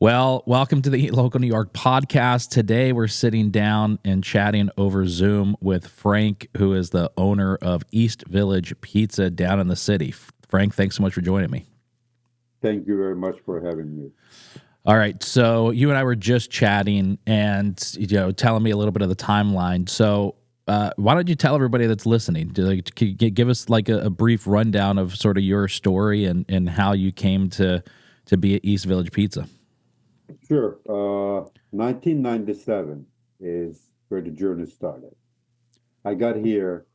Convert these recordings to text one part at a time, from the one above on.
Well, welcome to the Eat Local New York podcast. Today we're sitting down and chatting over Zoom with Frank, who is the owner of East Village Pizza down in the city. Frank, thanks so much for joining me. Thank you very much for having me. All right, so you and I were just chatting and telling me a little bit of the timeline. So why don't you tell everybody that's listening, give us like a brief rundown of sort of your story and how you came to be at East Village Pizza? Sure. 1997 is where the journey started. I got here,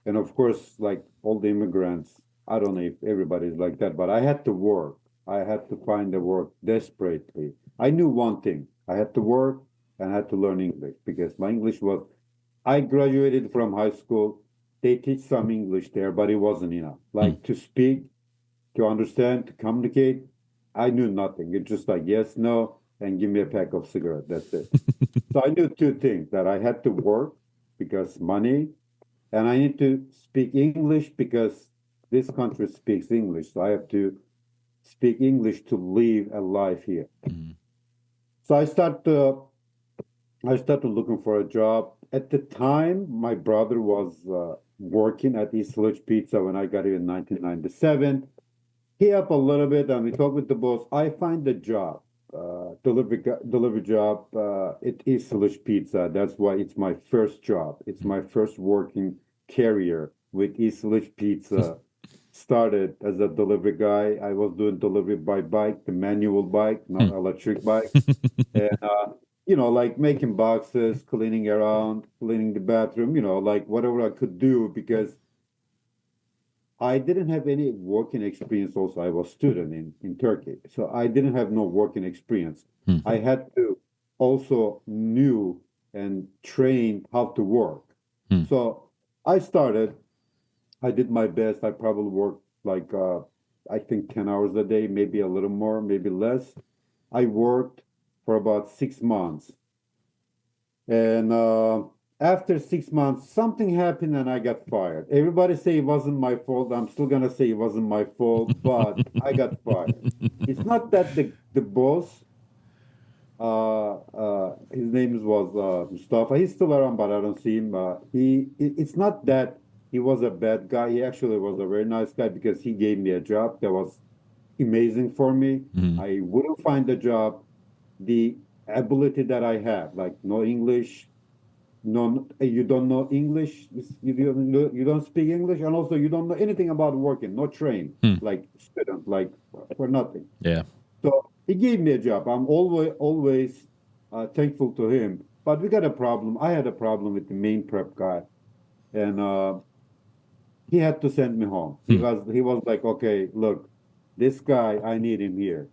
and of course, like all the immigrants, I don't know if everybody's like that, but I had to work. I had to find the work desperately. I knew one thing. I had to work and I had to learn English because my English was, I graduated from high school. They teach some English there, but it wasn't enough. Hmm. Like to speak, to understand, to communicate, I knew nothing. It's just like yes, no, and give me a pack of cigarettes. That's it. So I knew two things that I had to work because money, and I need to speak English because this country speaks English. So I have to speak English to live a life here. Hmm. So I started looking for a job. At the time, my brother was working at East Village Pizza when I got here in 1997. He helped a little bit, and we talked with the boss. I find the job, delivery job at East Village Pizza. That's why it's my first job. It's my first working career with East Village Pizza. Started as a delivery guy. I was doing delivery by bike, the manual bike, not electric bike, and like making boxes, cleaning around, cleaning the bathroom. Like whatever I could do because I didn't have any working experience. Also, I was student in Turkey, so I didn't have no working experience. Hmm. I had to also knew and train how to work. Hmm. So I started. I did my best. I probably worked like I think 10 hours a day, maybe a little more, maybe less. I worked for about 6 months, and after 6 months, something happened and I got fired. Everybody say it wasn't my fault. I'm still gonna say it wasn't my fault, but I got fired. It's not that the boss, his name was Mustafa. He's still around, but I don't see him. It's not that he was a bad guy. He actually was a very nice guy because he gave me a job that was amazing for me. Hmm. I wouldn't find a job. The ability that I have, like no English, no, you don't know English, you don't speak English, and also you don't know anything about working, no train, Hmm. like student, like for nothing. Yeah. So he gave me a job. I'm always thankful to him. But we got a problem. I had a problem with the main prep guy, and he had to send me home. He Hmm. was he was like, okay, look, this guy, I need him here.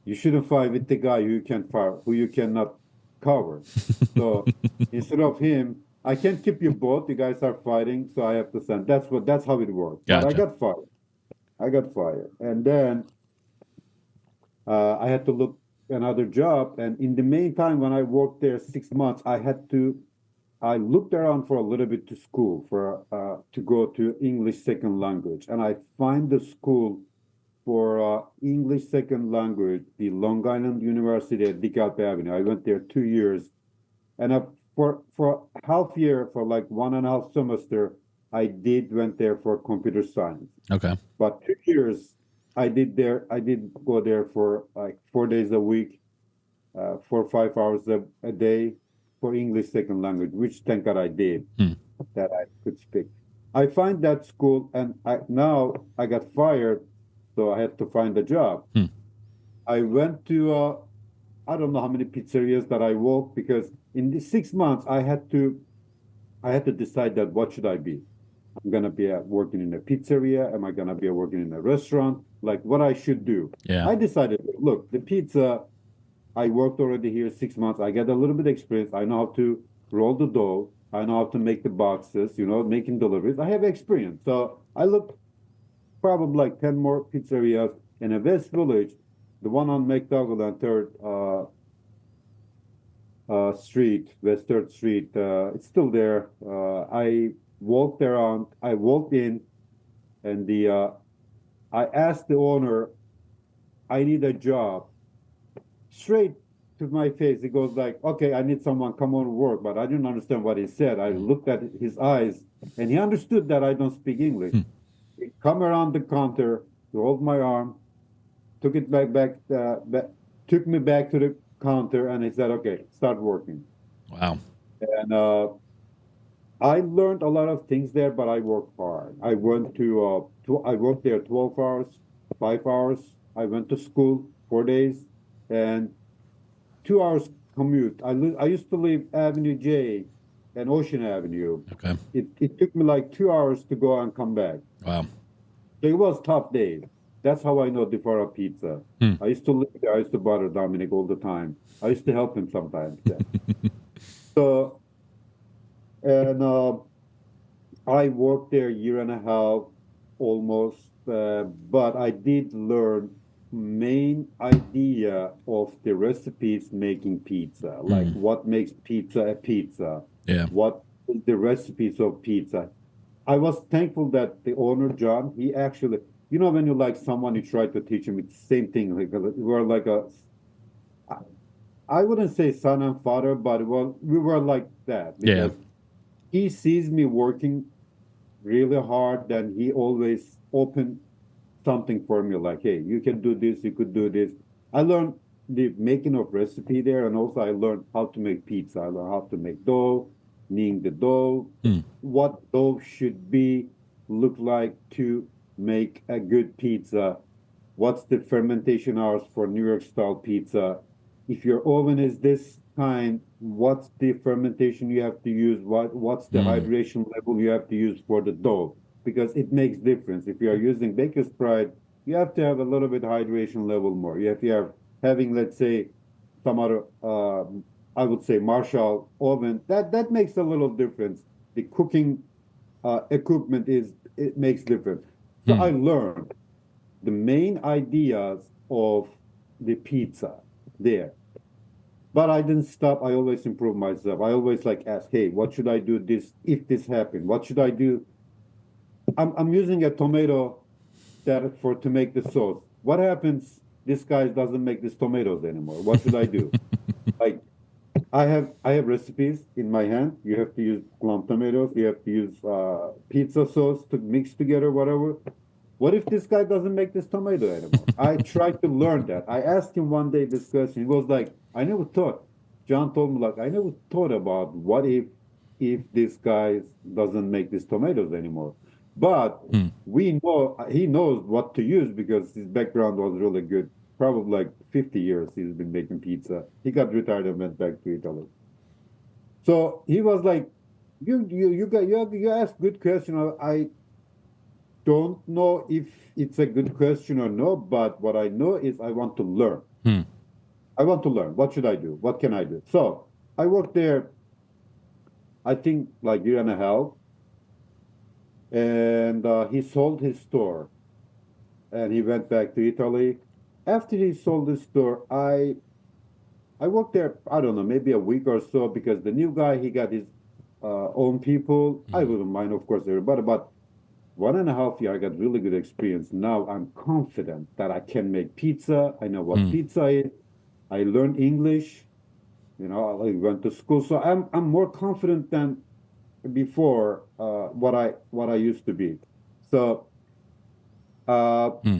You shouldn't fight with the guy who you cannot cover. So instead of him, I can't keep you both. You guys are fighting, so I have to send. That's how it works. But I Gotcha. got fired. I got fired, and then I had to look another job. And in the meantime, when I worked there 6 months, I looked around for a little bit to school for to go to English second language, and I find the school for English second language, the Long Island University at DeKalb Avenue. I went there 2 years, and for half year, for like 1.5 semester, I did went there for computer science. Okay. But 2 years, I did go there for like 4 days a week, 4 or 5 hours a day for English second language, which thank God I did Hmm. that I could speak. I find that school, and now I got fired, so I had to find a job. Hmm. I went to I don't know how many pizzerias that I walked because in the 6 months I had to decide that what should I be. I'm gonna be working in a pizzeria. Am I gonna be working in a restaurant? Like what I should do. Yeah. I decided, look, the pizza. I worked already here 6 months. I get a little bit of experience. I know how to roll the dough. I know how to make the boxes. Making deliveries. I have experience. So I looked probably like 10 more pizzerias in a West Village, the one on McDougal and Third Street, West Third Street. It's still there. I walked around. I walked in, and the I asked the owner, I need a job straight to my face. He goes like, "Okay, I need someone. Come on, work." But I didn't understand what he said. I Mm. looked at his eyes, and he understood that I don't speak English. Hmm. He come around the counter, he hold my arm, took it back, took me back to the counter, and he said, "Okay, start working." Wow. And I learned a lot of things there, but I worked hard. I worked there 12 hours, 5 hours. I went to school 4 days, and 2 hours commute. I used to live Avenue J and Ocean Avenue. Okay. It took me like 2 hours to go and come back. Wow. So it was tough days. That's how I know Defora Pizza. Hmm. I used to live there. I used to bother Dominic all the time. I used to help him sometimes there. So and I worked there a year and a half almost, but I did learn main idea of the recipes making pizza, like Mm. what makes pizza a pizza, Yeah. what is the recipes of pizza. I was thankful that the owner, John, he actually, when you like someone, you try to teach him, it's the same thing. Like we're like I I wouldn't say son and father, but we were like that Yeah. because he sees me working really hard, then he always opened something for me like, hey, you can do this, you could do this. I learned the making of recipe there, and also I learned how to make pizza. I learned how to make dough, kneading the dough, Hmm. what dough should be, look like to make a good pizza. What's the fermentation hours for New York style pizza? If your oven is this kind, what's the fermentation you have to use? What's the Mm. hydration level you have to use for the dough? Because it makes difference. If you are using Baker's Pride, you have to have a little bit hydration level more. If you are having, let's say, some other, I would say Marshall oven, that makes a little difference. The cooking equipment it makes difference. So Hmm. I learned the main ideas of the pizza there. But I didn't stop. I always improve myself. I always like ask, hey, what should I do this if this happened? What should I do? I'm using a tomato that for to make the sauce. What happens? This guy doesn't make these tomatoes anymore. What should I do? Like I have recipes in my hand. You have to use plum tomatoes. You have to use pizza sauce to mix together, whatever. What if this guy doesn't make this tomato anymore? I tried to learn that. I asked him one day this question. He was like, I never thought. John told me like, I never thought about what if this guy doesn't make these tomatoes anymore. But Hmm. we know he knows what to use because his background was really good. Probably like 50 years he's been making pizza. He got retired and went back to Italy. So he was like, you asked good question. I don't know if it's a good question or no, but what I know is I want to learn. Hmm. I want to learn. What should I do? What can I do? So I worked there, I think like year and a half, and he sold his store and he went back to Italy. After he sold his store, I worked there, I don't know, maybe a week or so because the new guy, he got his own people. I Hmm. wouldn't mind, of course, everybody, but 1.5 year, I got really good experience. Now I'm confident that I can make pizza. I know what Hmm. pizza is. I learned English. I went to school, so I'm more confident than before. What I used to be. So uh, Hmm.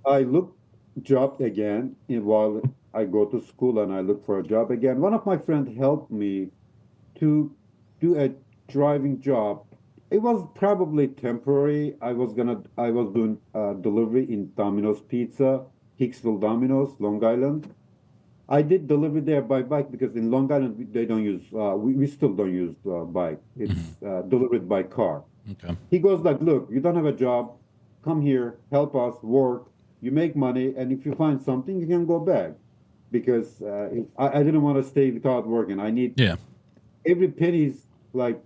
I look job again while I go to school and I look for a job again. One of my friends helped me to do a driving job. It was probably temporary. I was doing delivery in Domino's Pizza, Hicksville Domino's, Long Island. I did delivery there by bike because in Long Island they don't use, we still don't use bike. Hmm. It's delivered by car. Okay. He goes like, look, you don't have a job. Come here, help us, work. You make money, and if you find something, you can go back. Because I didn't want to stay without working. I need Yeah. every penny's like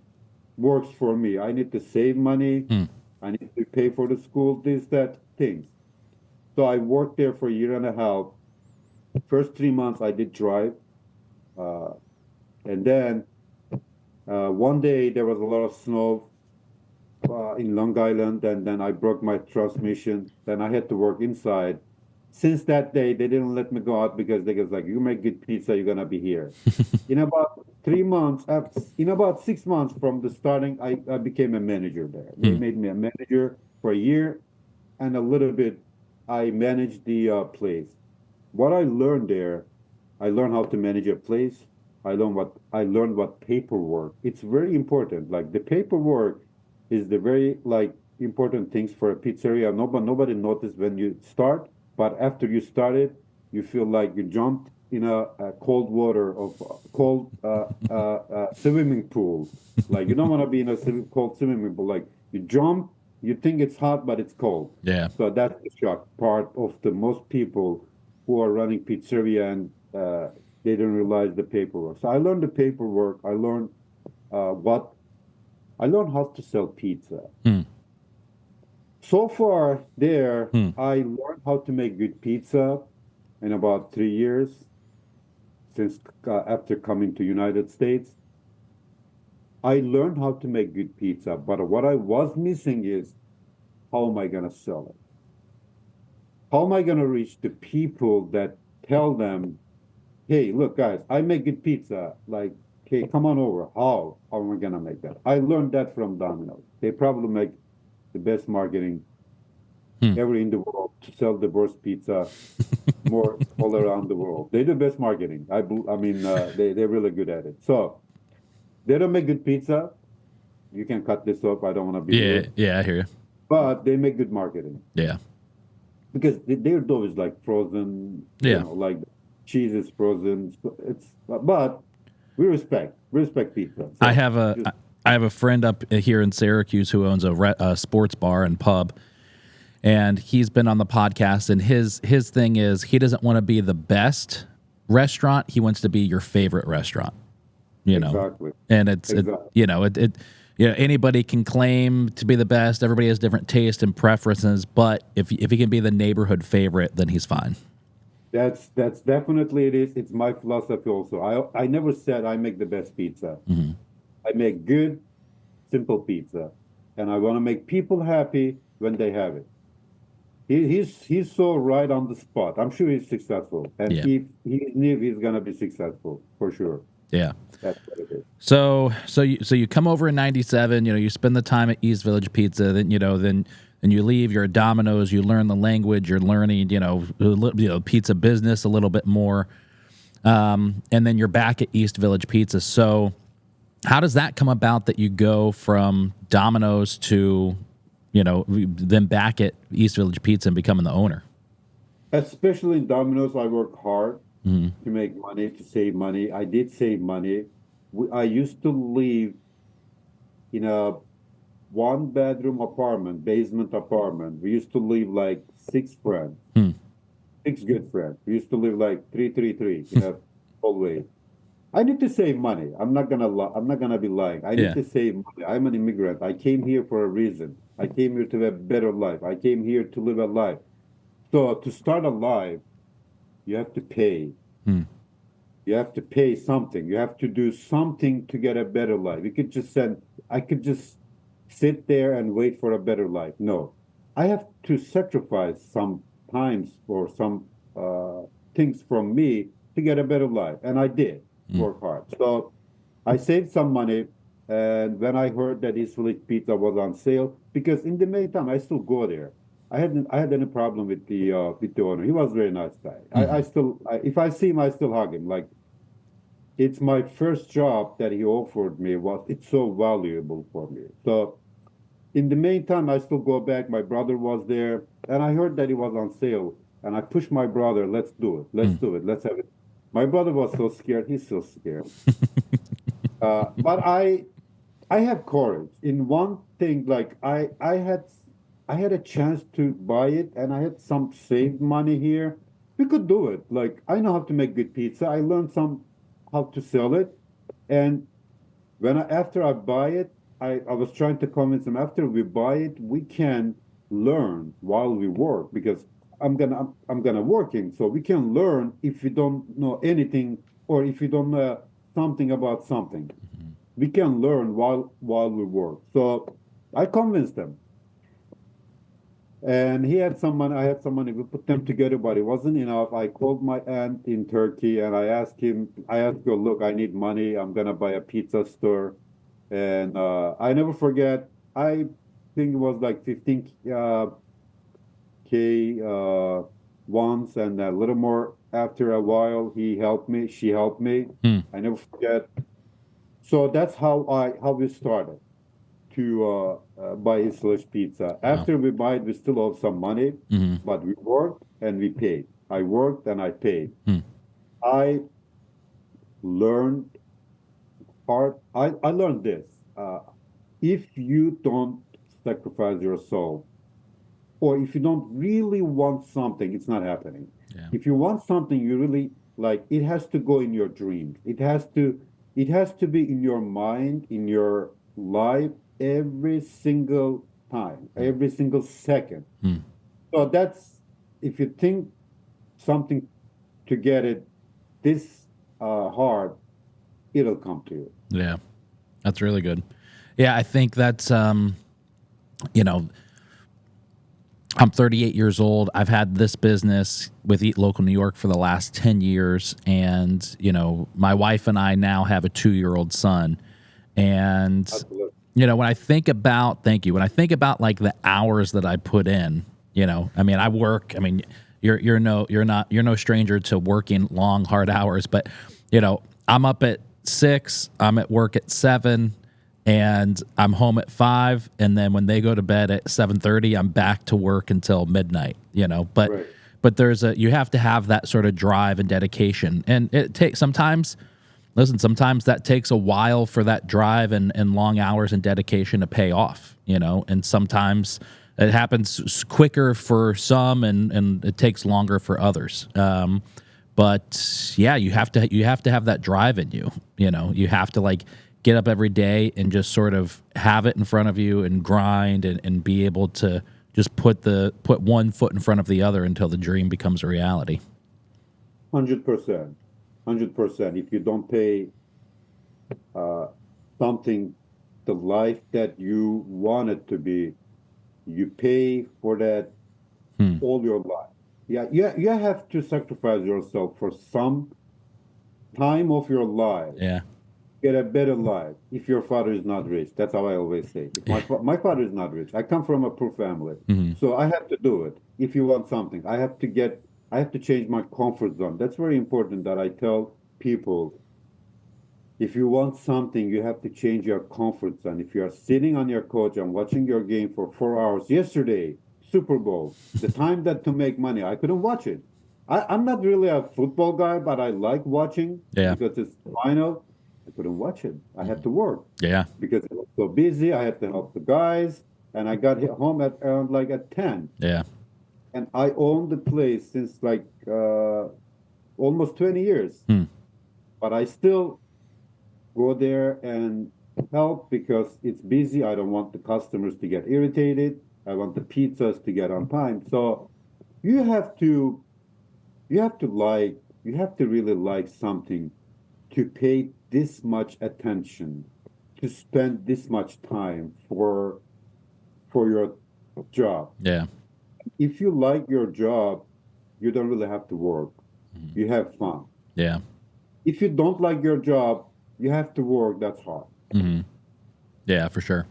works for me. I need to save money. Hmm. I need to pay for the school, this, that, things. So I worked there for a year and a half. First 3 months I did drive. Uh, and then one day there was a lot of snow in Long Island, and then I broke my transmission. Then I had to work inside. Since that day, they didn't let me go out because they was like, "You make good pizza, you're gonna be here." In about 3 months, in about 6 months from the starting, I became a manager there. They Hmm. made me a manager for a year and a little bit. I managed the place. What I learned there, I learned how to manage a place. I learned what paperwork. It's very important. Like the paperwork is the very like important things for a pizzeria. Nobody noticed when you start, but after you started, you feel like you jumped in a cold water of cold swimming pool. Like you don't want to be in a cold swimming pool. Like you jump, you think it's hot, but it's cold. Yeah. So that's the shock part of the most people who are running pizzeria and they don't realize the paperwork. So I learned the paperwork. What I learned how to sell pizza. Hmm. So far there, Hmm. I learned how to make good pizza in about 3 years since after coming to United States. I learned how to make good pizza, but what I was missing is how am I gonna sell it? How am I gonna reach the people that tell them, hey, look, guys, I make good pizza. Like, hey, come on over. How am I gonna make that? I learned that from Domino's. They probably make the best marketing Hmm. ever in the world to sell the worst pizza more all around the world. They do best marketing. I mean, they're really good at it. So they don't make good pizza. You can cut this off. I don't want to be Yeah. rude, Yeah. I hear you. but they make good marketing Yeah. because their dough is like frozen. Yeah. Like cheese is frozen. So but we respect pizza. I So have a just I have a friend up here in Syracuse who owns a sports bar and pub, and he's been on the podcast. And his thing is he doesn't want to be the best restaurant; he wants to be your favorite restaurant. You know, exactly, and it's it exactly. you know it anybody can claim to be the best. Everybody has different taste and preferences, but if he can be the neighborhood favorite, then he's fine. That's definitely it is. It's my philosophy also. I never said I make the best pizza. Hmm. I make good, simple pizza, and I want to make people happy when they have it. He's so right on the spot. I'm sure he's successful, and Yeah, he knew he's gonna be successful for sure. yeah. That's what it is. So you come over in '97. You know, you spend the time at East Village Pizza. Then you leave. You're at Domino's. You learn the language. You're learning pizza business a little bit more. And then you're back at East Village Pizza. So how does that come about that you go from Domino's to then back at East Village Pizza and becoming the owner? Especially in Domino's, I work hard Hmm. to make money, to save money. I did save money. I used to live in a one bedroom apartment, basement apartment. We used to live like six friends, Hmm. six good friends. We used to live like 333 in a hallway. I need to save money. I'm not gonna be lying. I need Yeah. to save money. I'm an immigrant. I came here for a reason. I came here to have a better life. I came here to live a life. So to start a life, you have to pay. Hmm. You have to pay something. You have to do something to get a better life. You could just send, I could just sit there and wait for a better life. No, I have to sacrifice some times or some things from me to get a better life. And I did Hmm. work hard. So I saved some money. And when I heard that East Village Pizza was on sale, because in the meantime, I still go there. I had any problem with the owner. He was a very nice guy. Hmm. If I see him, I still hug him. Like it's my first job that he offered me was it's so valuable for me. So in the meantime, I still go back. My brother was there, and I heard that it was on sale. And I pushed my brother, let's do it. Let's Hmm. do it. Let's have it. My brother was so scared. He's still scared. But I have courage in one thing. Like I had a chance to buy it, and I had some saved money here. We could do it. Like I know how to make good pizza. I learned some how to sell it, and after I buy it, I was trying to convince him after we buy it, we can learn while we work because I'm gonna working, so we can learn if we don't know anything or if we don't know something about something we can learn while we work. So I convinced them. And he had some money, I had some money. We put them together, but it wasn't enough. I called my aunt in Turkey and I asked her, look, I need money. I'm gonna buy a pizza store. And I never forget, I think it was like 15 K once and a little more after a while. She helped me. Hmm. I never forget. So that's how we started to buy English pizza. Wow. After we buy it, we still owe some money, Hmm. but we worked and we paid. I worked and I paid. Hmm. I learned I learned this. If you don't sacrifice yourself, or if you don't really want something, it's not happening. Yeah. If you want something you really like, it has to go in your dreams. It has to be in your mind, in your life every single time, Hmm. every single second. Hmm. So that's if you think something to get it this hard, it'll come to you. Yeah. That's really good. Yeah, I think that's you know, I'm 38 years old. I've had this business with Eat Local New York for the last 10 years. And, my wife and I now have a 2-year-old son. And, Absolutely. when I think about, thank you, when I think about like the hours that I put in, I mean, I work, I mean, you're no stranger to working long, hard hours, but, I'm up at 6, I'm at work at 7, and I'm home at 5, and then when they go to bed at 7:30, I'm back to work until midnight, but Right. you have to have that sort of drive and dedication. And it takes sometimes that takes a while for that drive and long hours and dedication to pay off, and sometimes it happens quicker for some and it takes longer for others. But yeah, you have to have that drive in you. You have to like get up every day and just sort of have it in front of you and grind and be able to just put one foot in front of the other until the dream becomes a reality. 100%. 100%. If you don't pay uh, something, the life that you want it to be, you pay for that Hmm. all your life. Yeah, you have to sacrifice yourself for some time of your life, Yeah. get a better life. If your father is not rich, that's how I always say. If my father is not rich, I come from a poor family, Hmm. so I have to do it. If you want something, I have to change my comfort zone. That's very important that I tell people. If you want something, you have to change your comfort zone. If you are sitting on your couch and watching your game for 4 hours, yesterday, Super Bowl, the time that to make money, I couldn't watch it. I'm not really a football guy, but I like watching Yeah. because it's final. I couldn't watch it. I had Mhm. to work Yeah. because I was so busy. I had to help the guys, and I got home at around like at 10. Yeah. And I owned the place since like almost 20 years, Hmm. but I still go there and help because it's busy. I don't want the customers to get irritated. I want the pizzas to get on time. So you have to you have to really like something to pay this much attention, to spend this much time for your job. Yeah. If you like your job, you don't really have to work. Mhm. You have fun. Yeah. If you don't like your job, you have to work. That's hard. Hmm. Yeah, for sure.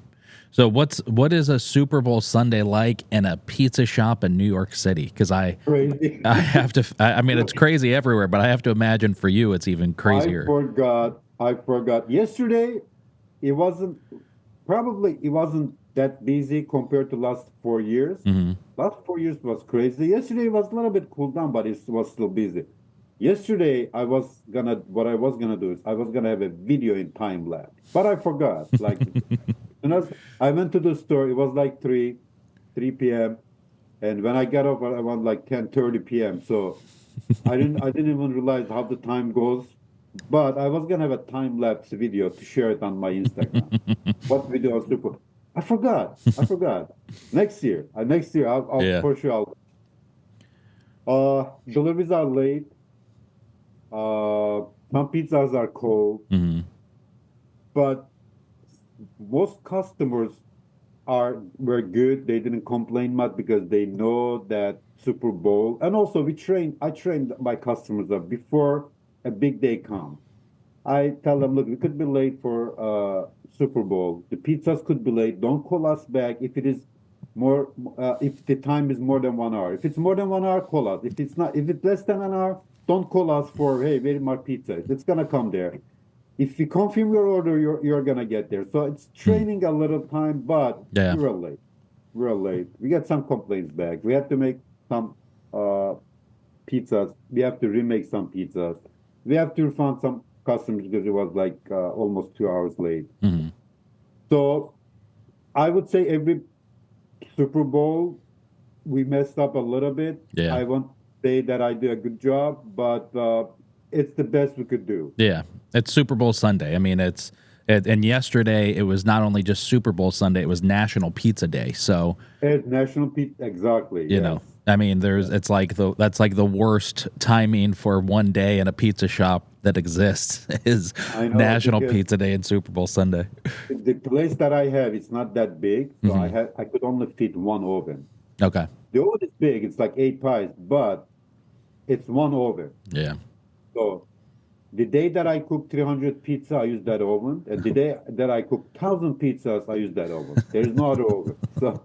So what is a Super Bowl Sunday like in a pizza shop in New York City? Because Crazy. I have to. I mean, it's crazy everywhere, but I have to imagine for you, it's even I crazier. forgot. I forgot. Yesterday, it wasn't it wasn't that busy compared to last 4 years. Hmm. Last 4 years was crazy. Yesterday was a little bit cooled down, but it was still busy. Yesterday, what I was gonna do is I was gonna have a video in time lapse, but I forgot. Like, and as I went to the store, it was like 3 p.m. And when I got off around like 10:30 p.m. So I didn't even realize how the time goes. But I was gonna have a time lapse video to share it on my Instagram. What video was to put? I forgot. I forgot. Next year, I'll Yeah. for sure. Deliveries are late. Some pizzas are cold, Hmm. but most customers are were good. They didn't complain much because they know that Super Bowl. And also, I trained my customers up before a big day comes. I tell them, look, we could be late for Super Bowl. The pizzas could be late. Don't call us back if it is more. If the time is more than 1 hour. If it's more than 1 hour, call us. If it's not, if it's less than an hour, don't call us for, hey, where is my pizza? It's gonna come there. If you confirm your order, you're gonna get there. So it's Hmm. training a little time, but Yeah. we were late. We were late. We got some complaints back. We had to make some uh, pizzas. We have to remake some pizzas. We have to refund some customers because it was like almost 2 hours late. Hmm. So I would say every Super Bowl we messed up a little bit. Yeah. I won't say that I did a good job, but it's the best we could do. Yeah. It's Super Bowl Sunday. I mean, and yesterday it was not only just Super Bowl Sunday, it was National Pizza Day. So, It's National Pizza, exactly. you know, Yes. I mean, Yeah. it's like that's like the worst timing for one day in a pizza shop that exists is I know National because Pizza Day and Super Bowl Sunday. the place that I have it's not that big, so Hmm. I could only fit one oven. Okay. The oven is big; it's like 8 pies, but it's one oven. Yeah. So the day that I cook 300 pizza, I use that oven, and the day that I cook 1,000 pizzas, I use that oven. There is no other oven. So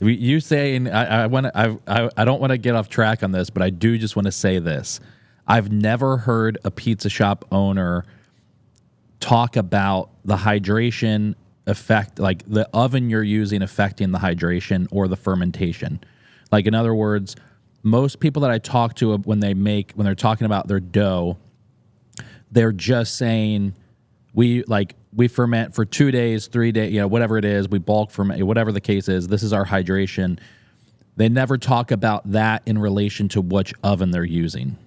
You saying I want to I don't want to get off track on this, but I do just want to say this. I've never heard a pizza shop owner talk about the hydration effect, like the oven you're using affecting the hydration or the fermentation. Like, in other words, most people that I talk to when they're talking about their dough, they're just saying we ferment for 2 days, 3 days, whatever it is, we bulk ferment, whatever the case is. This is our hydration. They never talk about that in relation to which oven they're using.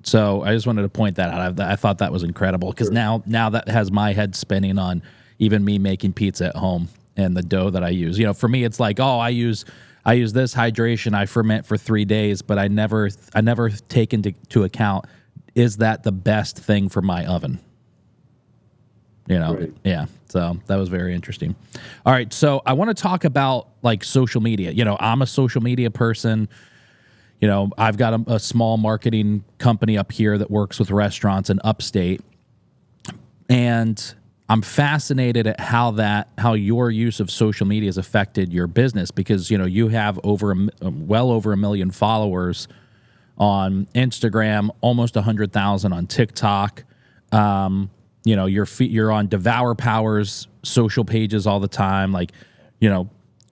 So I just wanted to point that out. I thought that was incredible because sure. now that has my head spinning on even me making pizza at home and the dough that I use. For me, it's like, oh, I use this hydration. I ferment for 3 days, but I never take into account, is that the best thing for my oven? Right. Yeah. So that was very interesting. All right. So I want to talk about like social media. I'm a social media person. I've got a small marketing company up here that works with restaurants in upstate. And I'm fascinated at how your use of social media has affected your business because, you have well over 1 million followers on Instagram, almost 100,000 on TikTok. You're on Devour Power's social pages all the time. Like, you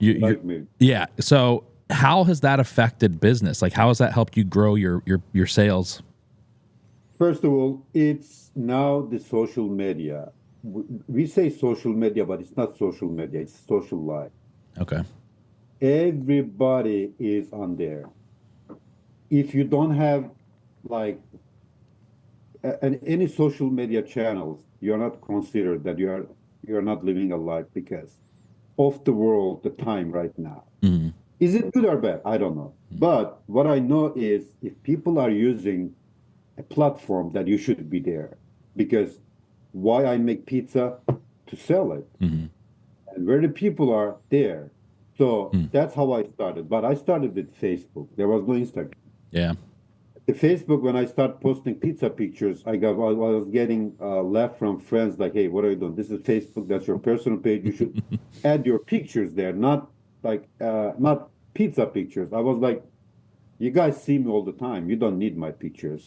Like me. yeah. So how has that affected business? Like, how has that helped you grow your sales? First of all, it's now the social media. We say social media, but it's not social media, it's social life. Okay. Everybody is on there. If you don't have like any social media channels, you're not considered that you're not living a life because of the world, the time right now. Hmm. Is it good or bad? I don't know. But what I know is if people are using a platform that you should be there because why I make pizza to sell it Hmm. and where the people are there. So that's how I started. But I started with Facebook. There was no Instagram. Yeah. The Facebook, when I start posting pizza pictures, I was getting left from friends like, "Hey, what are you doing? This is Facebook. That's your personal page. You should add your pictures there, not like not pizza pictures." I was like, "You guys see me all the time. You don't need my pictures.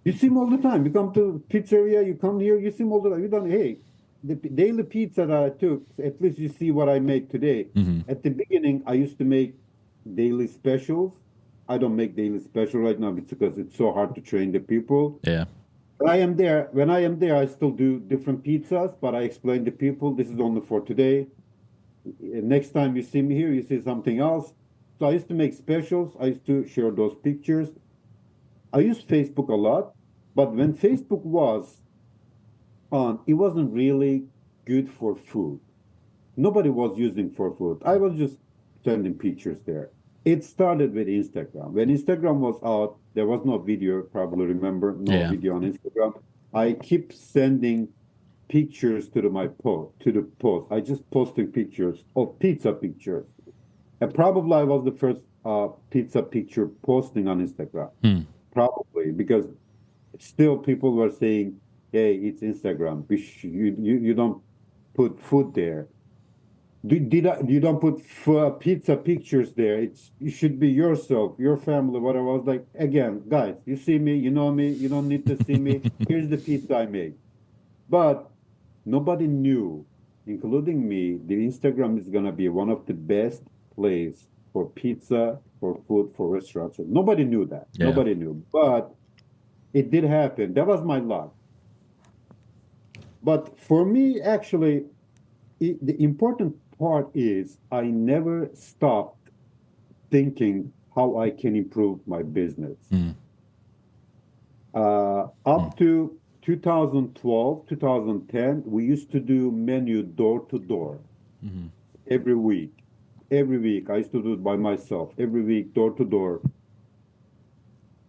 You see me all the time. You come to pizzeria, you come here, you see me all the time. You don't. Hey, the daily pizza that I took, at least you see what I made today. Hmm. At the beginning, I used to make daily specials. I don't make daily special right now because it's so hard to train the people. Yeah. But I am there. When I am there, I still do different pizzas, but I explain to people this is only for today. Next time you see me here, you see something else. So I used to make specials. I used to share those pictures. I used Facebook a lot, but when Facebook was on, it wasn't really good for food. Nobody was using for food. I was just sending pictures there. It started with Instagram. When Instagram was out, there was no video, probably remember, no Yeah. video on Instagram. I keep sending pictures to the post. I just posting pictures of pizza pictures. And probably I was the first pizza picture posting on Instagram. Hmm. Probably because still people were saying, "Hey, it's Instagram. You don't put food there. You don't put pizza pictures there. You should be yourself, your family." What I was like, again, guys, you see me, you know me. You don't need to see me. Here's the pizza I made. But nobody knew, including me, the Instagram is gonna be one of the best place for pizza, for food, for restaurants. Nobody knew that. Yeah. Nobody knew. But it did happen. That was my luck. But for me, actually, the important part is I never stopped thinking how I can improve my business. Hmm. Hmm. Up to 2012, 2010, we used to do menu door to door Hmm. every week. Every week, I used to do it by myself. Every week, door to door,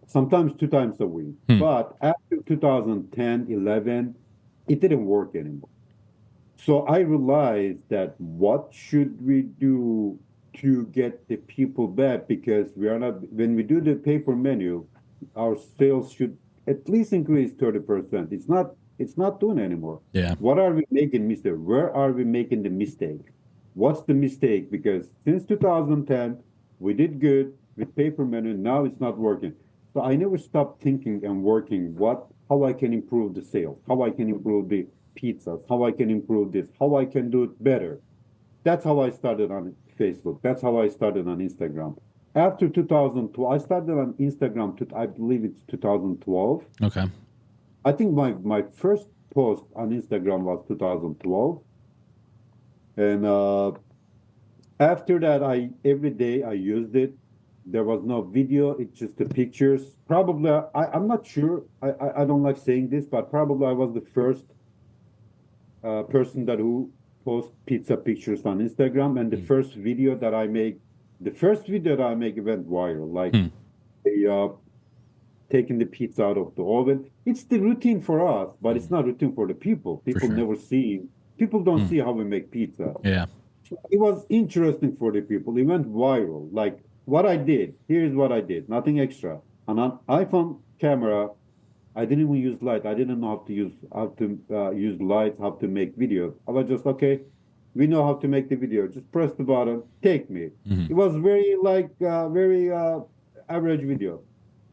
sometimes two times a week. Hmm. But after 2010, 11, it didn't work anymore. So I realized that what should we do to get the people back? Because we are not, when we do the paper menu, our sales should at least increase 30%. It's not doing anymore. Yeah. What are we making mistake? Where are we making the mistake? What's the mistake? Because since 2010, we did good with paper menu. Now it's not working. So I never stopped thinking and working how I can improve the sales, how I can improve the pizzas, how I can improve this, how I can do it better. That's how I started on Facebook. That's how I started on Instagram. After 2012, I started on Instagram, I believe it's 2012. Okay. I think my first post on Instagram was 2012. And after that, every day I used it. There was no video, it's just the pictures. Probably, I'm not sure. I don't like saying this, but probably I was the first person that who post pizza pictures on Instagram, and Hmm. the first video that I make went viral. Like Hmm. they taking the pizza out of the oven. It's the routine for us, but it's Hmm. not routine for the people. For sure. People don't Hmm. see how we make pizza. Yeah. So it was interesting for the people. It went viral. Like what I did, here's what I did, nothing extra. On an iPhone camera, I didn't even use light. I didn't know how to use lights, how to make videos. I was just okay. We know how to make the video. Just press the button, take me. Hmm. It was very average video.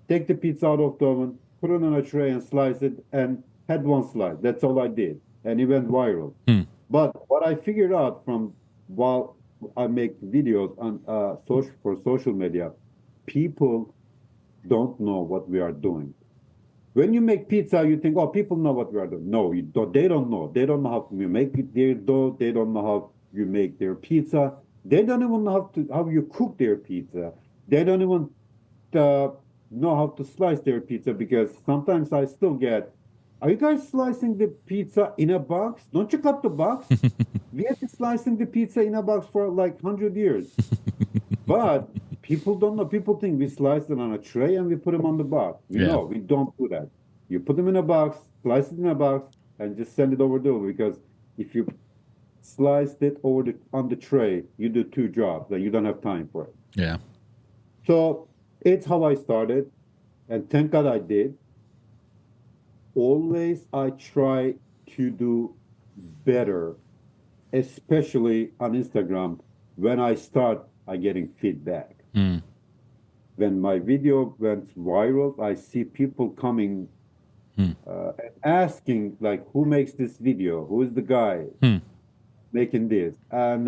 Take the pizza out of the oven, put it on a tray and slice it, and had one slice. That's all I did, and it went viral. Hmm. But what I figured out from while I make videos on social media, people don't know what we are doing. When you make pizza, you think, oh, people know what we are doing. No, you don't, they don't know. They don't know how you make their dough. They don't know how you make their pizza. They don't even know how you cook their pizza. They don't even uh, know how to slice their pizza because sometimes I still get, are you guys slicing the pizza in a box? Don't you cut the box? We have been slicing the pizza in a box for like 100 years. But people don't know. People think we slice it on a tray and we put them on the box. We Yeah. know we don't do that. You put them in a box, slice it in a box, and just send it over the oven. Because if you sliced it on the tray, you do two jobs and you don't have time for it. Yeah. So it's how I started, and thank God I did. Always I try to do better, especially on Instagram. When I start, I getting feedback. Hmm. When my video went viral, I see people coming Hmm. and asking like, "Who makes this video? Who is the guy Hmm. making this?" And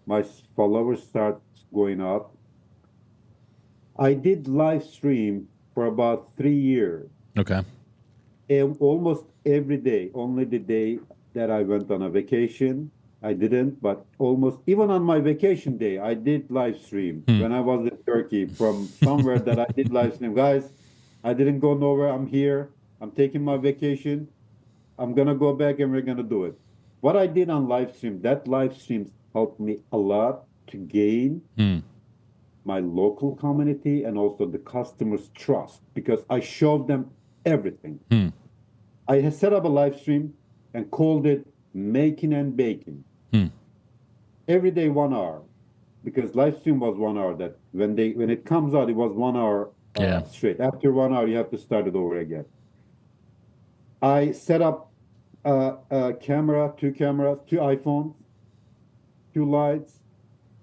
my followers start going up. I did live stream for about 3 years, Okay. and almost every day. Only the day that I went on a vacation, I didn't. But almost even on my vacation day, I did live stream. Hmm. When I was in Turkey, from somewhere that I did live stream, guys. I didn't go nowhere. I'm here. I'm taking my vacation. I'm gonna go back and we're gonna do it. What I did on live stream, that live streams helped me a lot to gain Hmm. my local community and also the customers' trust because I showed them everything. Hmm. I had set up a live stream. and called it Making and Baking. Hmm. Every day 1 hour, because live stream was 1 hour. That when it comes out, it was 1 hour Yeah. straight. After 1 hour, you have to start it over again. I set up a camera, two cameras, two iPhones, two lights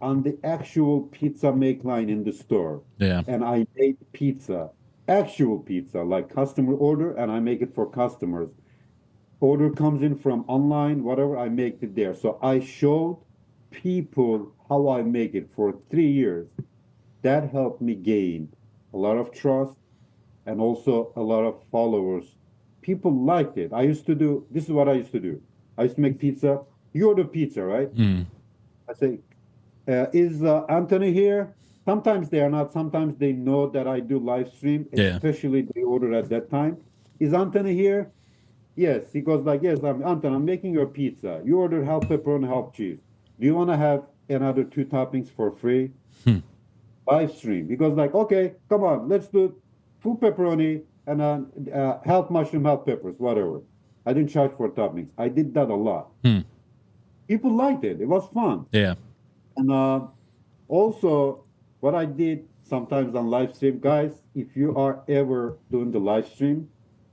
on the actual pizza make line in the store. Yeah. And I made pizza, actual pizza, like customer order, and I make it for customers. Order comes in from online, whatever, I make it there. So I showed people how I make it for 3 years. That helped me gain a lot of trust and also a lot of followers. People liked it. This is what I used to do. I used to make pizza. You order pizza, right? Hmm. I say, is Anthony here? Sometimes they are not. Sometimes they know that I do live stream, Yeah. especially they order at that time. Is Anthony here? Yes. He goes like, yes, I'm Anthony. I'm making your pizza. You ordered half pepperoni, half cheese. Do you want to have another two toppings for free? Hmm. Live stream. He goes like, okay, come on, let's do full pepperoni and half mushroom, half peppers, whatever. I didn't charge for toppings. I did that a lot. Hmm. People liked it. It was fun. Yeah. And also, what I did sometimes on live stream, guys, if you are ever doing the live stream,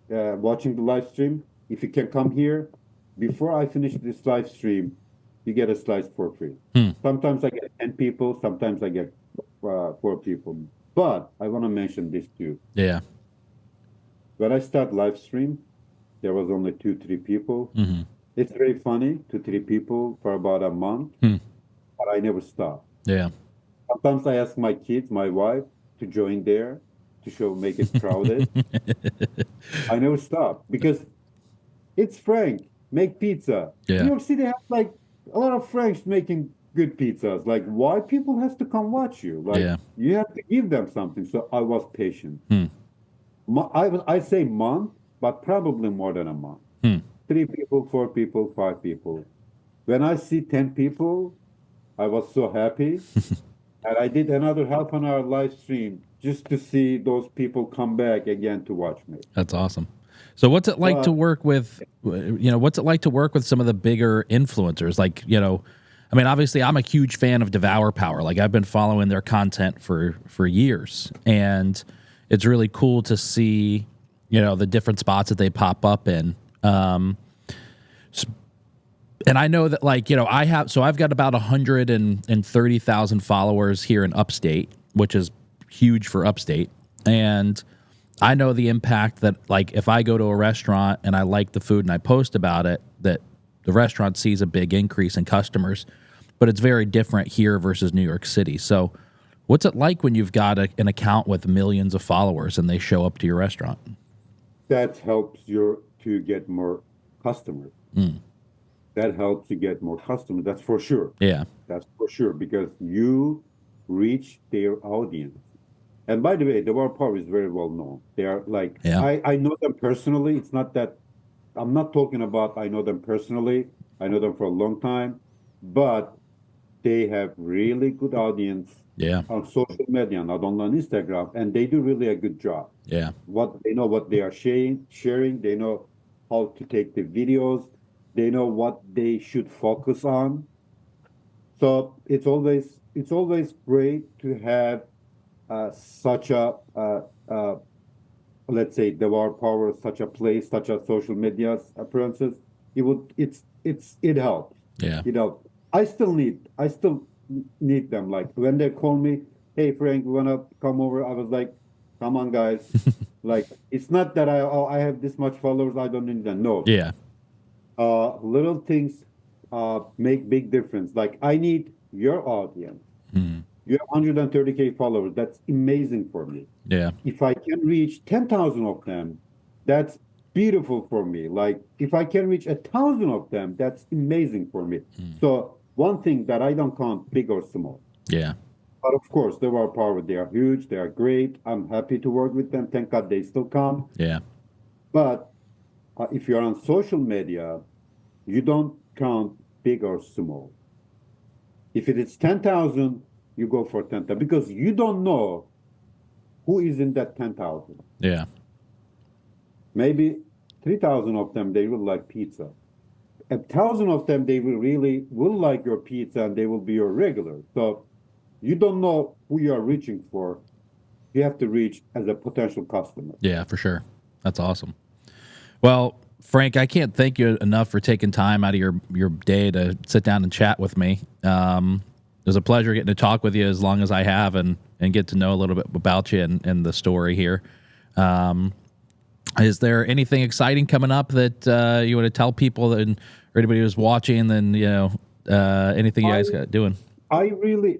watching the live stream, if you can come here, before I finish this live stream, you get a slice for free. Hmm. Sometimes I get 10 people, sometimes I get 4 people. But I want to mention this too. Yeah. When I start live stream, there was only two, three people. Hmm. It's very funny, two, three people for about a month, Hmm. but I never stop. Yeah. Sometimes I ask my kids, my wife, to join there to make it crowded. I never stop because it's Frank, make pizza. New Yeah. York City has like a lot of Franks making good pizzas. Like, why people has to come watch you? Like, Yeah. you have to give them something. So I was patient. Hmm. I say month, but probably more than a month. Hmm. 3 people, 4 people, 5 people. When I see 10 people, I was so happy. And I did another half an hour live stream just to see those people come back again to watch me. That's awesome. So what's it like to But work with, what's it like to work with some of the bigger influencers? Like, I mean, obviously I'm a huge fan of Devour Power. Like I've been following their content for years, and it's really cool to see, the different spots that they pop up in. And I know that, like, I've got about 130,000 followers here in upstate, which is huge for upstate. And I know the impact that, like, if I go to a restaurant and I like the food and I post about it, that the restaurant sees a big increase in customers. But it's very different here versus New York City. So what's it like when you've got an account with millions of followers and they show up to your restaurant? that helps you to get more customers. Mm. That helps you get more customers. That's for sure. Yeah. That's for sure because you reach their audience. And by the way, the War Power is very well known. They are like, Yeah. I know them personally. It's not that I'm not talking about I know them personally. I know them for a long time, but they have really good audience Yeah. on social media, not only on Instagram, and they do really a good job. Yeah. What they know what they are sharing, they know how to take the videos, they know what they should focus on. So it's always great to have such a let's say the war power, such a place, such a social media appearances. It helps. Yeah. I still need them. Like when they call me, hey Frank, we wanna come over. I was like, come on guys. Like it's not that I have this much followers, I don't need them. No. Yeah. Little things make big difference. Like I need your audience. Mm. You have 130K followers. That's amazing for me. Yeah. If I can reach 10,000 of them, that's beautiful for me. Like if I can reach 1,000 of them, that's amazing for me. So one thing that I don't count big or small. Yeah. But of course, they are power. They are huge. They are great. I'm happy to work with them. Thank God they still come. Yeah. But if you're on social media, you don't count big or small. If it is 10,000, you go for 10,000 because you don't know who is in that 10,000. Yeah. Maybe 3,000 of them, they will like pizza. a thousand of them, they will like your pizza and they will be your regular. So you don't know who you are reaching for. You have to reach as a potential customer. Yeah, for sure. That's awesome. Well, Frank, I can't thank you enough for taking time out of your day to sit down and chat with me. It was a pleasure getting to talk with you as long as I have and get to know a little bit about you and the story here. Um, is there anything exciting coming up that you want to tell people that, or anybody who's watching? Then anything you I guys got doing? I really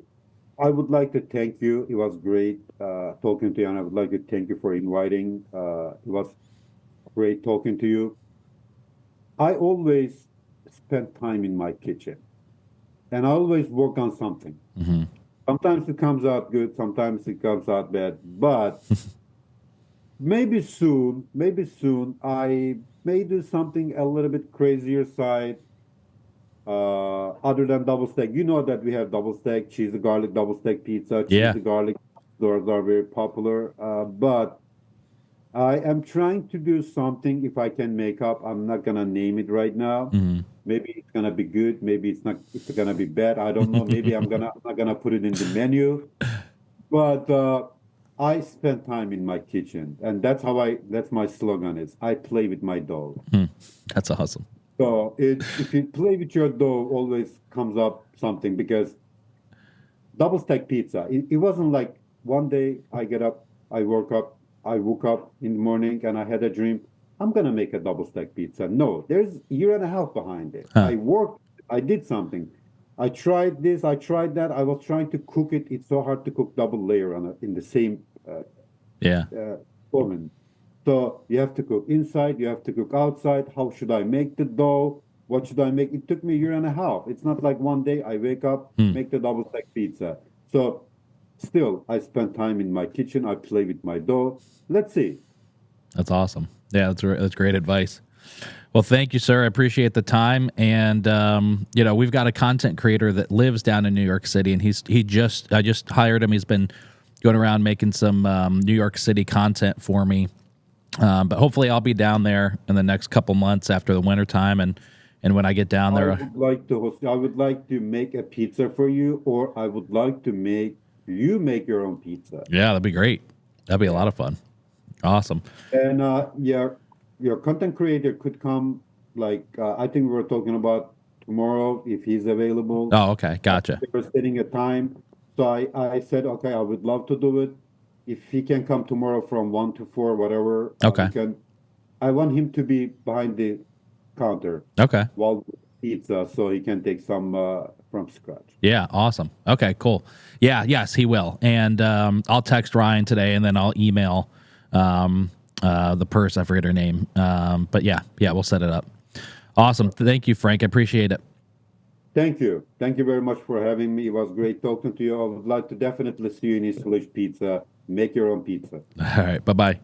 I would like to thank you. It was great talking to you, and I would like to thank you for inviting. It was great talking to you. I always spend time in my kitchen, and I always work on something. Hmm. Sometimes it comes out good, sometimes it comes out bad, but maybe soon, I may do something a little bit crazier side, other than double stack. You know that we have double stack, cheesy garlic double stack pizza, Yeah. cheesy garlic. Those are very popular. But I am trying to do something if I can make up. I'm not gonna name it right now. Hmm. Maybe it's gonna be good. Maybe it's not. It's gonna be bad. I don't know. Maybe I'm not gonna put it in the menu. But I spend time in my kitchen, and that's my slogan is I play with my dough. That's awesome. So if you play with your dough, always comes up something because double stack pizza. It wasn't like one day I get up, I woke up in the morning and I had a dream. I'm gonna make a double stack pizza. No, there's a year and a half behind it. Huh. I worked, I did something. I tried this, I tried that. I was trying to cook it. It's so hard to cook double layer in the same Yeah. oven. So you have to cook inside, you have to cook outside. How should I make the dough? What should I make? It took me a year and a half. It's not like one day I wake up, Hmm. make the double stack pizza. So still, I spend time in my kitchen. I play with my dough. Let's see. That's awesome. Yeah, that's great advice. Well, thank you, sir. I appreciate the time. And we've got a content creator that lives down in New York City, and I just hired him. He's been going around making some New York City content for me. But hopefully, I'll be down there in the next couple months after the winter time, and when I get down I there, would like to host. I would like to make a pizza for you, or I would like to make you make your own pizza. yeah, that'd be great. That'd be a Yeah. lot of fun. Awesome. And your content creator could come. Like I think we were talking about tomorrow if he's available. Oh, okay, gotcha. They were setting a time. So I said, okay, I would love to do it. If he can come tomorrow from 1 to 4, whatever, we Okay, can. I want him to be behind the counter okay. while pizza, so he can take some from scratch. Yeah, awesome. Okay, cool. Yeah, yes, he will. And I'll text Ryan today, and then I'll email the person. I forget her name. But yeah, we'll set it up. Awesome. Thank you, Frank. I appreciate it. Thank you. Thank you very much for having me. It was great talking to you. I would like to definitely see you in East Village Pizza. Make your own pizza. All right. Bye bye.